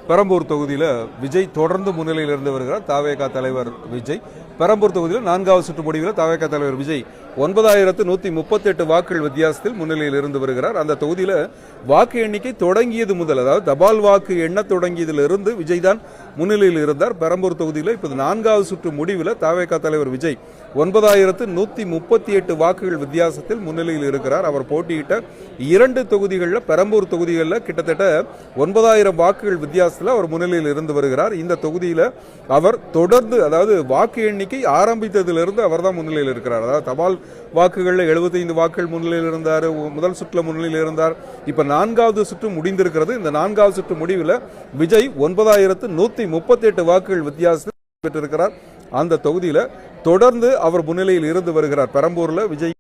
பெரம்பூர் தொகுதியில் விஜய் தொடர்ந்து முன்னிலையில் இருந்து வருகிறார். தவேக தலைவர் விஜய் பெரம்பூர் தொகுதியில் 4வது சுற்று முடிவில் தவேக தலைவர் விஜய் 9138 வாக்குகள் வித்தியாசத்தில் முன்னிலையில் இருந்து வருகிறார். அந்த தொகுதியில் வாக்கு எண்ணிக்கை தொடங்கியது முதல், அதாவது தபால் வாக்கு எண்ண தொடங்கியதிலிருந்து விஜய் தான் முன்னிலையில் இருந்தார். பெரம்பூர் தொகுதியில் இப்போது 4வது சுற்று முடிவில் தவேக தலைவர் விஜய் 9138 வாக்குகள் வித்தியாசத்தில் முன்னிலையில் இருக்கிறார். அவர் போட்டியிட்ட 2 தொகுதிகளில் பெரம்பூர் தொகுதிகளில் கிட்டத்தட்ட 9000 வாக்குகள் வித்தியாசத்தில் அவர் முன்னிலையில் இருந்து வருகிறார். இந்த தொகுதியில் அவர் தொடர்ந்து, அதாவது வாக்கு எண்ணிக்கை ஆரம்பித்ததிலிருந்து அவர் தான் முன்னிலையில் இருக்கிறார். அதாவது தபால் வாக்குகளில் 75 வாக்குகள் முன்னிலையில் இருந்தார், முதல் சுற்றில் முன்னிலையில் இருந்தார். இப்போ 4வது சுற்று முடிந்திருக்கிறது. இந்த 4வது சுற்று முடிவில் விஜய் 9138 வாக்குகள் வித்தியாசத்தில் பெற்றிருக்கிறார். அந்த தொகுதியில் தொடர்ந்து அவர் முன்னிலையில் இருந்து வருகிறார். பெரம்பூரில் விஜய்